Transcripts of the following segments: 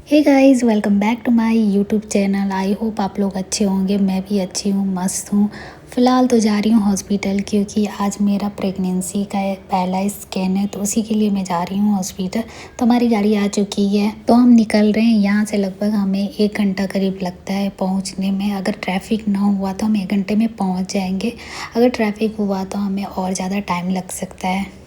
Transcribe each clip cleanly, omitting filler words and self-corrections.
Hey guys, welcome back to my YouTube channel. I hope आप लोग अच्छे होंगे। मैं भी अच्छी हूँ, मस्त हूँ। फ़िलहाल तो जा रही हूँ हॉस्पिटल, क्योंकि आज मेरा प्रेगनेंसी का पहला स्कैन है, तो उसी के लिए मैं जा रही हूँ हॉस्पिटल। तो हमारी गाड़ी आ चुकी है, तो हम निकल रहे हैं यहाँ से। लगभग हमें 1 घंटा करीब लगता है पहुँचने में। अगर ट्रैफिक ना हुआ तो हम 1 घंटे में पहुँच जाएंगे। अगर ट्रैफिक हुआ तो हमें और ज़्यादा टाइम लग सकता है।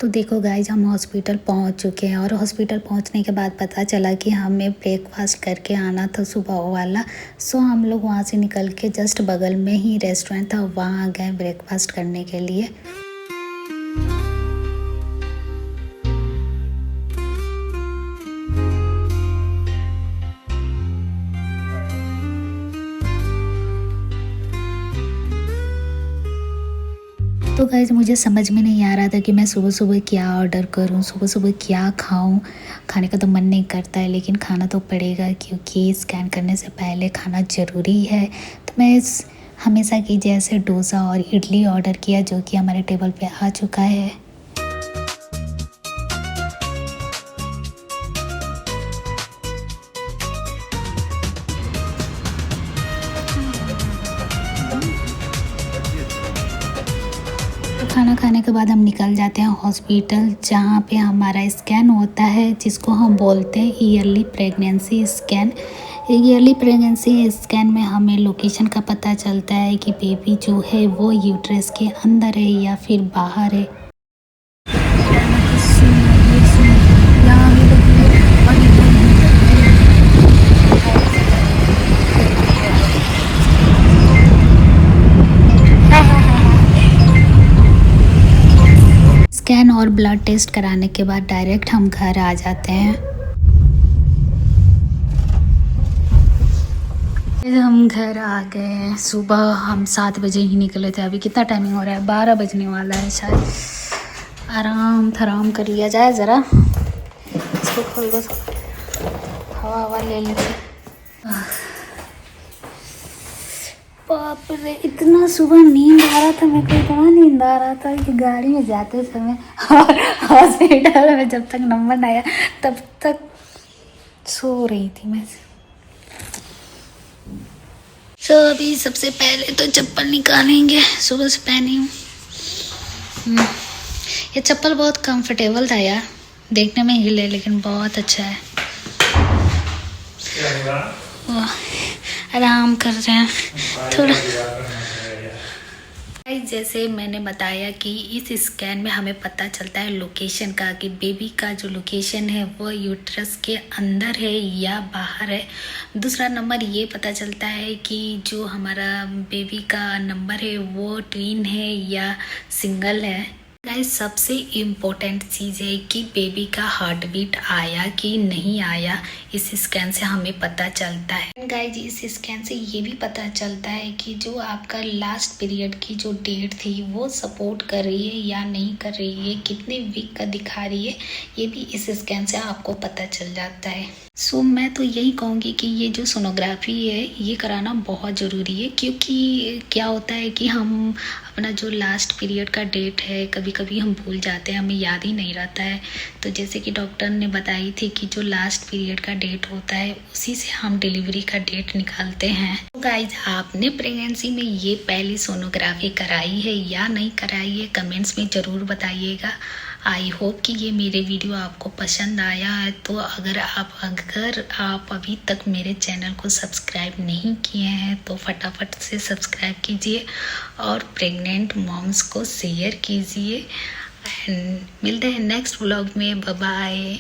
तो देखो गाइज, हम हॉस्पिटल पहुंच चुके हैं और हॉस्पिटल पहुंचने के बाद पता चला कि हमें ब्रेकफास्ट करके आना था सुबह वाला। सो हम लोग वहां से निकल के जस्ट बगल में ही रेस्टोरेंट था, वहां गए ब्रेकफास्ट करने के लिए। तो गाइज, मुझे समझ में नहीं आ रहा था कि मैं सुबह सुबह क्या ऑर्डर करूं, सुबह सुबह क्या खाऊं। खाने का तो मन नहीं करता है, लेकिन खाना तो पड़ेगा, क्योंकि स्कैन करने से पहले खाना ज़रूरी है। तो मैं हमेशा की जैसे डोसा और इडली ऑर्डर किया, जो कि हमारे टेबल पे आ चुका है। खाना खाने के बाद हम निकल जाते हैं हॉस्पिटल, जहाँ पे हमारा स्कैन होता है, जिसको हम बोलते हैं yearly pregnancy scan. Yearly pregnancy scan में हमें लोकेशन का पता चलता है कि बेबी जो है वो यूट्रस के अंदर है या फिर बाहर है। स्कैन और ब्लड टेस्ट कराने के बाद डायरेक्ट हम घर आ जाते हैं। फिर हम घर आ गए हैं। सुबह हम 7 बजे ही निकले थे। अभी कितना टाइमिंग हो रहा है? 12 बजने वाला है शायद। आराम कर लिया जाए, ज़रा इसको खोल दो, हवा हवा ले लेते। बाप रे, इतना सुबह नींद आ रहा था मेरे को, इतना नींद आ रहा था कि गाड़ी में जाते समय और हॉस्पिटल में जब तक नंबर आया तब तक सो रही थी मैं। तो अभी सबसे पहले तो चप्पल निकालेंगे, सुबह से पहनी हूँ। ये चप्पल बहुत कंफर्टेबल था यार, देखने में हिले लेकिन बहुत अच्छा है। आराम कर रहे हैं थोड़ा। जैसे मैंने बताया कि इस स्कैन में हमें पता चलता है लोकेशन का, कि बेबी का जो लोकेशन है वो यूट्रस के अंदर है या बाहर है। दूसरा नंबर ये पता चलता है कि जो हमारा बेबी का नंबर है वो ट्विन है या सिंगल है। गाइस, सबसे इम्पोर्टेंट चीज़ है कि बेबी का हार्ट बीट आया कि नहीं आया, इस स्कैन से हमें पता चलता है। गाइस, इस स्कैन से ये भी पता चलता है कि जो आपका लास्ट पीरियड की जो डेट थी वो सपोर्ट कर रही है या नहीं कर रही है, कितने वीक का दिखा रही है, ये भी इस स्कैन से आपको पता चल जाता है। सो मैं तो यही कहूँगी कि ये जो सोनोग्राफी है ये कराना बहुत ज़रूरी है, क्योंकि क्या होता है कि हम अपना जो लास्ट पीरियड का डेट है कभी कभी हम भूल जाते हैं, हमें याद ही नहीं रहता है। तो जैसे कि डॉक्टर ने बताई थी कि जो लास्ट पीरियड का डेट होता है उसी से हम डिलीवरी का डेट निकालते हैं। तो गाइज, आपने प्रेगनेंसी में ये पहली सोनोग्राफी कराई है या नहीं कराई है, कमेंट्स में ज़रूर बताइएगा। आई होप कि ये मेरे वीडियो आपको पसंद आया है। तो अगर आप अभी तक मेरे चैनल को सब्सक्राइब नहीं किए हैं तो फटाफट से सब्सक्राइब कीजिए और प्रेग्नेंट मॉम्स को शेयर कीजिए। एंड मिलते हैं नेक्स्ट व्लॉग में। Bye bye.